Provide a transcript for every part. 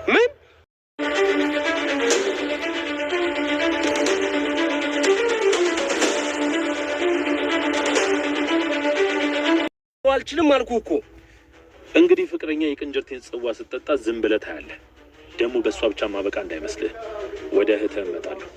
ምን አልችልም አልኩህ እኮ። እንግዲህ ፍቅረኛ የቅንጅርቴን ጽዋ ስትጠጣ ዝም ብለህ ታያለህ። ደግሞ በእሷ ብቻ ማበቃ እንዳይመስልህ፣ ወደ እህትህ እመጣለሁ።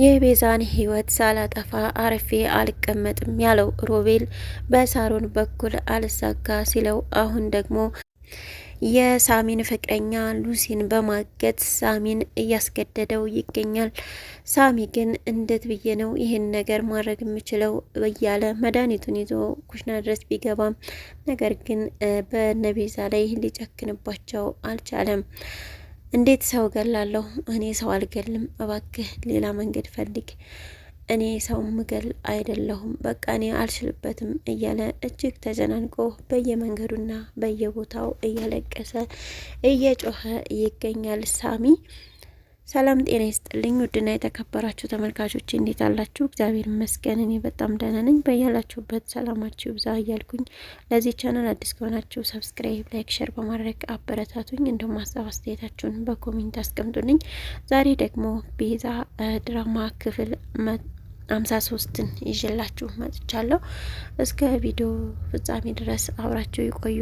የቤዛን ህይወት ሳላጠፋ አርፌ አልቀመጥም ያለው ሮቤል በሳሮን በኩል አልሳካ ሲለው፣ አሁን ደግሞ የሳሚን ፍቅረኛ ሉሲን በማገት ሳሚን እያስገደደው ይገኛል። ሳሚ ግን እንዴት ብዬ ነው ይህን ነገር ማድረግ የምችለው እያለ መድኃኒቱን ይዞ ኩሽና ድረስ ቢገባም ነገር ግን በነቤዛ ላይ ሊጨክንባቸው አልቻለም። እንዴት ሰው ገላለሁ? እኔ ሰው አልገልም፣ እባክህ ሌላ መንገድ ፈልግ፣ እኔ ሰው ምገል አይደለሁም፣ በቃ እኔ አልችልበትም እያለ እጅግ ተጨናንቆ በየመንገዱና በየቦታው እያለቀሰ እየጮኸ ይገኛል ሳሚ። ሰላም ጤና ይስጥልኝ ውድና የተከበራችሁ ተመልካቾች እንዴት አላችሁ? እግዚአብሔር ይመስገን እኔ በጣም ደህና ነኝ። በያላችሁበት ሰላማችሁ ይብዛ እያልኩኝ ለዚህ ቻናል አዲስ ከሆናችሁ ሰብስክራይብ፣ ላይክ፣ ሼር በማድረግ አበረታቱኝ። እንዲሁም ሀሳብ አስተያየታችሁን በኮሜንት አስቀምጡልኝ። ዛሬ ደግሞ ቤዛ ድራማ ክፍል 53ን ይዤላችሁ መጥቻለሁ። እስከ ቪዲዮ ፍጻሜ ድረስ አብራችሁ ይቆዩ።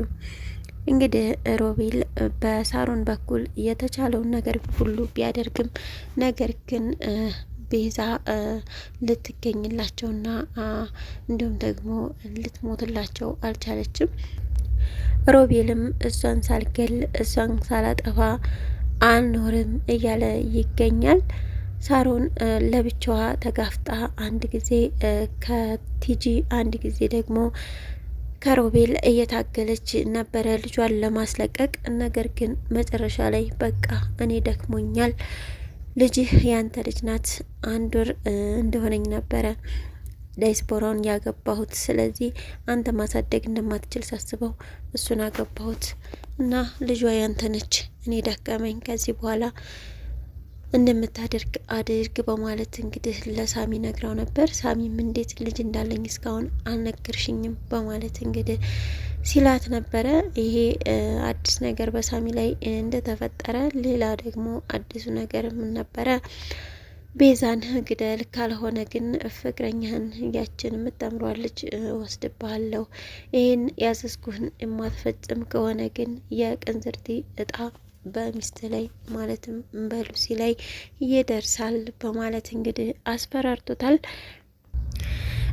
እንግዲህ ሮቤል በሳሮን በኩል የተቻለውን ነገር ሁሉ ቢያደርግም ነገር ግን ቤዛ ልትገኝላቸውና እንዲሁም ደግሞ ልትሞትላቸው አልቻለችም። ሮቤልም እሷን ሳልገል እሷን ሳላጠፋ አልኖርም እያለ ይገኛል። ሳሮን ለብቻዋ ተጋፍጣ አንድ ጊዜ ከቲጂ አንድ ጊዜ ደግሞ ከሮቤል እየታገለች ነበረ ልጇን ለማስለቀቅ። ነገር ግን መጨረሻ ላይ በቃ እኔ ደክሞኛል፣ ልጅህ ያንተ ልጅ ናት፣ 1 ወር እንደሆነኝ ነበረ ዳይስፖራውን ያገባሁት፣ ስለዚህ አንተ ማሳደግ እንደማትችል ሳስበው እሱን አገባሁት እና ልጇ ያንተ ነች፣ እኔ ደከመኝ፣ ከዚህ በኋላ እንደምታደርግ አድርግ በማለት እንግዲህ ለሳሚ ነግራው ነበር። ሳሚም እንዴት ልጅ እንዳለኝ እስካሁን አልነገርሽኝም በማለት እንግዲህ ሲላት ነበረ። ይሄ አዲስ ነገር በሳሚ ላይ እንደተፈጠረ፣ ሌላ ደግሞ አዲሱ ነገር ምን ነበረ? ቤዛን ግደል፣ ካልሆነ ግን ፍቅረኛህን ያችን የምታምሯን ልጅ ወስድብሃለሁ፣ ይህን ያዘዝኩህን የማትፈጽም ከሆነ ግን የቅንዝርቴ እጣ በሚስት ላይ ማለትም በሉሲ ላይ ይደርሳል በማለት እንግዲህ አስፈራርቶታል።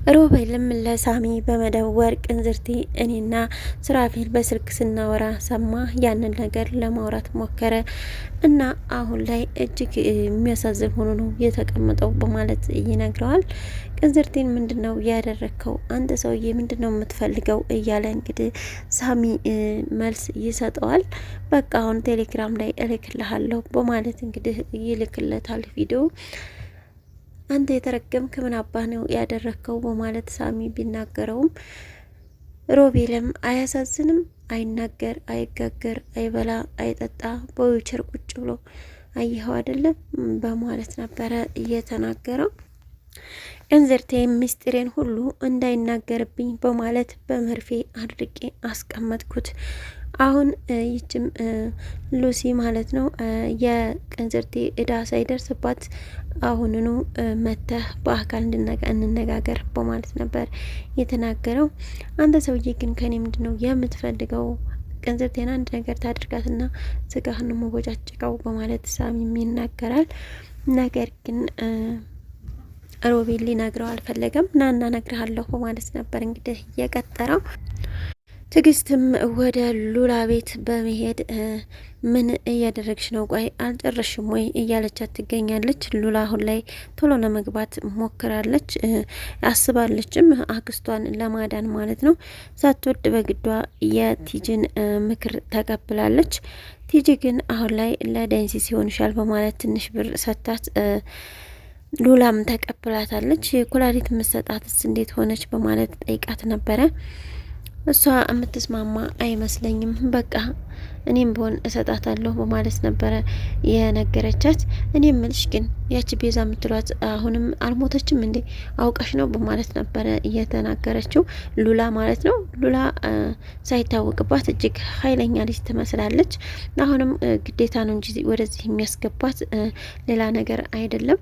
ሮቤልም ለሳሚ በመደወር ቅንዝርቴ እኔና ስራፌል በስልክ ስናወራ ሰማ፣ ያንን ነገር ለማውራት ሞከረ እና አሁን ላይ እጅግ የሚያሳዝን ሆኖ ነው የተቀመጠው በማለት ይነግረዋል። ቅንዝርቴን ምንድን ነው ያደረግከው? አንተ ሰውዬ ምንድን ነው የምትፈልገው? እያለ እንግዲህ ሳሚ መልስ ይሰጠዋል። በቃ አሁን ቴሌግራም ላይ እልክልሃለሁ በማለት እንግዲህ ይልክለታል ቪዲዮ። አንተ የተረገምክ ምን አባህ ነው ያደረግከው? በማለት ሳሚ ቢናገረውም ሮቤልም አያሳዝንም? አይናገር፣ አይጋገር፣ አይበላ፣ አይጠጣ በዊልቸር ቁጭ ብሎ አየኸው አይደለም በማለት ነበረ እየተናገረው። ቅንዝርቴ ምስጢሬን ሁሉ እንዳይናገርብኝ በማለት በመርፌ አድርጌ አስቀመጥኩት። አሁን ይችም ሉሲ ማለት ነው የቅንዝርቴ እዳ ሳይደርስባት አሁንኑ መተህ በአካል እንነጋገር በማለት ነበር የተናገረው። አንተ ሰውዬ ግን ከኔ ምንድነው የምትፈልገው? ቅንዝርቴን አንድ ነገር ታድርጋትና ስጋህን መቦጫጭቀው በማለት ሳሚም ይናገራል። ነገር ግን ሮቤል ሊነግረው አልፈለገም። ናና ነግርሃለሁ በማለት ነበር እንግዲህ የቀጠረው። ትዕግስትም ወደ ሉላ ቤት በመሄድ ምን እያደረግሽ ነው? ቆይ አልጨረሽም ወይ እያለቻት ትገኛለች። ሉላ አሁን ላይ ቶሎ ለመግባት ሞክራለች፣ አስባለችም አክስቷን ለማዳን ማለት ነው። ሳትወድ በግዷ የቲጅን ምክር ተቀብላለች። ቲጂ ግን አሁን ላይ ለደንሲ ሲሆንሻል በማለት ትንሽ ብር ሰታት ሉላም ተቀብላታለች። ኩላሊት መሰጣትስ እንዴት ሆነች በማለት ጠይቃት ነበረ። እሷ የምትስማማ አይመስለኝም፣ በቃ እኔም ብሆን እሰጣታለሁ በማለት ነበረ የነገረቻት። እኔ ምልሽ ግን ያቺ ቤዛ የምትሏት አሁንም አልሞተችም እንዴ? አውቃሽ ነው በማለት ነበረ እየተናገረችው ሉላ ማለት ነው። ሉላ ሳይታወቅባት እጅግ ኃይለኛ ልጅ ትመስላለች። አሁንም ግዴታ ነው እንጂ ወደዚህ የሚያስገባት ሌላ ነገር አይደለም።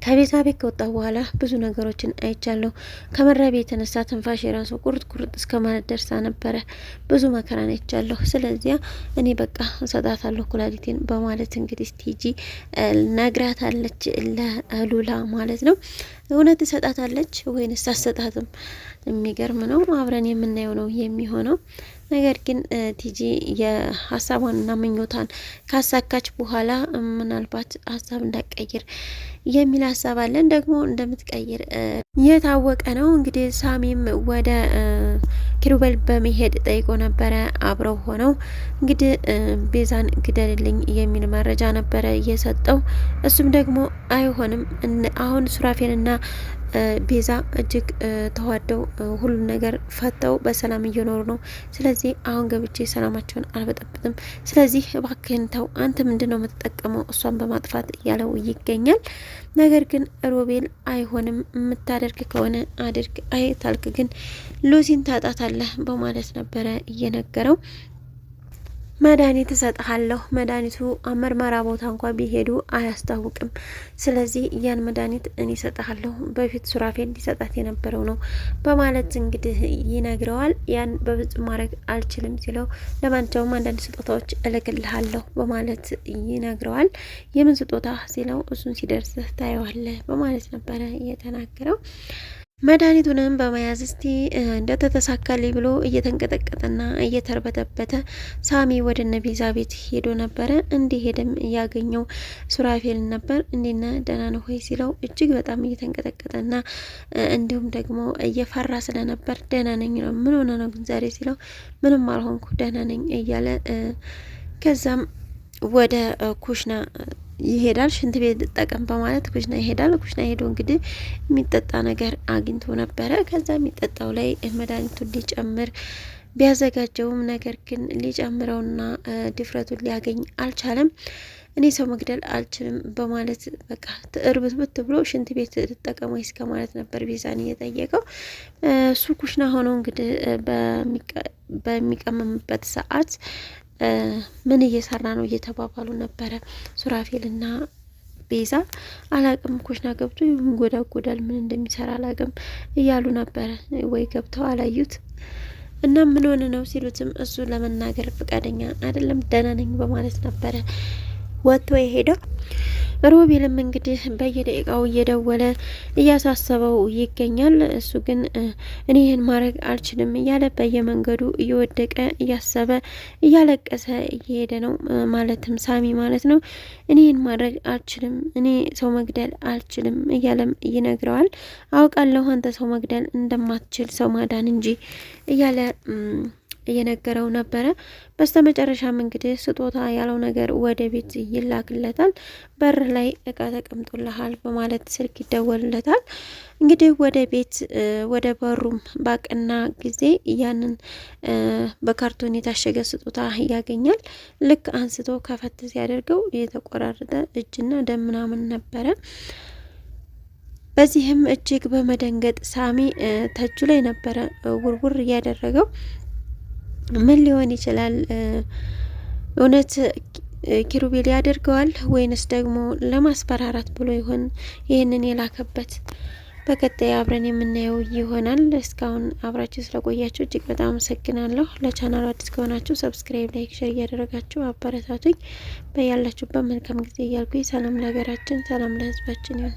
ከቤዛ ቤት ከወጣ በኋላ ብዙ ነገሮችን አይቻለሁ። ከመራቤ የተነሳ ትንፋሽ የራሱ ቁርጥ ቁርጥ እስከ ማለት ደርሳ ነበረ። ብዙ መከራን አይቻለሁ። ስለዚያ እኔ በቃ እሰጣታለሁ ኩላሊቴን በማለት እንግዲህ ቲጂ ነግራታለች ለሉላ ማለት ነው። እውነት እሰጣታለች ወይንስ አሰጣትም? የሚገርም ነው። አብረን የምናየው ነው የሚሆነው። ነገር ግን ቲጂ የሀሳቧንና ምኞቷን ካሳካች በኋላ ምናልባት ሀሳብ እንዳትቀይር የሚል ሀሳብ አለን። ደግሞ እንደምትቀይር የታወቀ ነው። እንግዲህ ሳሚም ወደ ኪሩቤል በመሄድ ጠይቆ ነበረ። አብረው ሆነው እንግዲህ ቤዛን ግደልልኝ የሚል መረጃ ነበረ እየሰጠው። እሱም ደግሞ አይሆንም፣ አሁን ሱራፌልና ቤዛ እጅግ ተዋደው ሁሉ ነገር ፈተው በሰላም እየኖሩ ነው። ስለዚህ አሁን ገብቼ ሰላማቸውን አልበጠብጥም። ስለዚህ እባክህን ተው፣ አንተ ምንድን ነው የምትጠቀመው እሷን በማጥፋት እያለው ይገኛል። ነገር ግን ሮቤል አይሆንም፣ የምታደርግ ከሆነ አድርግ፣ አይ ታልክ ግን ሉሲን ታጣታለህ በማለት ነበረ እየነገረው። መድኃኒት እሰጥሃለሁ፣ መድኃኒቱ ምርመራ ቦታ እንኳ ቢሄዱ አያስታውቅም። ስለዚህ ያን መድኃኒት እኔ እሰጥሃለሁ፣ በፊት ሱራፌል ሊሰጣት የነበረው ነው በማለት እንግዲህ ይነግረዋል። ያን በፍጹም ማድረግ አልችልም ሲለው ለማንኛውም አንዳንድ ስጦታዎች እልክልሃለሁ በማለት ይነግረዋል። የምን ስጦታ ሲለው እሱን ሲደርስህ ታየዋለህ በማለት ነበረ የተናገረው። መድኃኒቱንም በመያዝ እስቲ እንደተሳካልኝ ብሎ እየተንቀጠቀጠና እየተርበተበተ ሳሚ ወደ እነ ቤዛ ቤት ሄዶ ነበረ። እንዲሄድም እያገኘው ሱራፌል ነበር። እንዴነ ደህና ነው ሆይ ሲለው እጅግ በጣም እየተንቀጠቀጠና እንዲሁም ደግሞ እየፈራ ስለነበር ደህና ነኝ ነው። ምን ሆነ ነው ግን ዛሬ ሲለው ምንም አልሆንኩ ደህና ነኝ እያለ ከዛም ወደ ኩሽና ይሄዳል። ሽንት ቤት ጠቀም በማለት ኩሽና ይሄዳል። ኩሽና ሄዶ እንግዲህ የሚጠጣ ነገር አግኝቶ ነበረ። ከዛ የሚጠጣው ላይ መድኃኒቱን ሊጨምር ቢያዘጋጀውም ነገር ግን ሊጨምረውና ድፍረቱን ሊያገኝ አልቻለም። እኔ ሰው መግደል አልችልም በማለት በቃ እርብትብት ብሎ ሽንት ቤት ልጠቀም ወይስ ከማለት ነበር ቤዛን እየጠየቀው። እሱ ኩሽና ሆኖ እንግዲህ በሚቀመምበት ሰዓት ምን እየሰራ ነው እየተባባሉ ነበረ ሱራፌልና ቤዛ። አላቅም ኩሽና ገብቶ ይንጎዳጎዳል፣ ምን እንደሚሰራ አላቅም እያሉ ነበረ። ወይ ገብተው አላዩት እና ምን ሆነ ነው ሲሉትም እሱ ለመናገር ፈቃደኛ አይደለም፣ ደህና ነኝ በማለት ነበረ ወጥቶ የሄደው። ሮቤልም እንግዲህ በየደቂቃው እየደወለ እያሳሰበው ይገኛል። እሱ ግን እኔ ይህን ማድረግ አልችልም እያለ በየመንገዱ እየወደቀ እያሰበ እያለቀሰ እየሄደ ነው። ማለትም ሳሚ ማለት ነው። እኔ ይህን ማድረግ አልችልም፣ እኔ ሰው መግደል አልችልም እያለም ይነግረዋል። አውቃለሁ አንተ ሰው መግደል እንደማትችል ሰው ማዳን እንጂ እያለ እየነገረው ነበረ። በስተመጨረሻም እንግዲህ ስጦታ ያለው ነገር ወደ ቤት ይላክለታል። በር ላይ እቃ ተቀምጦልሃል በማለት ስልክ ይደወልለታል። እንግዲህ ወደ ቤት ወደ በሩም ባቀና ጊዜ ያንን በካርቶን የታሸገ ስጦታ ያገኛል። ልክ አንስቶ ከፈት ሲያደርገው የተቆራረጠ እጅና ደም ምናምን ነበረ። በዚህም እጅግ በመደንገጥ ሳሚ ተጁ ላይ ነበረ ውርውር እያደረገው። ምን ሊሆን ይችላል? እውነት ኪሩቤል ያደርገዋል ወይንስ ደግሞ ለማስፈራራት ብሎ ይሆን ይህንን የላከበት? በቀጣይ አብረን የምናየው ይሆናል። እስካሁን አብራችሁ ስለቆያችሁ እጅግ በጣም አመሰግናለሁ። ለቻናሉ አዲስ ከሆናችሁ ሰብስክራይብ፣ ላይክ፣ ሼር እያደረጋችሁ አበረታቱኝ። በያላችሁበት መልካም ጊዜ እያልኩኝ ሰላም ለሀገራችን፣ ሰላም ለሕዝባችን ይሁን።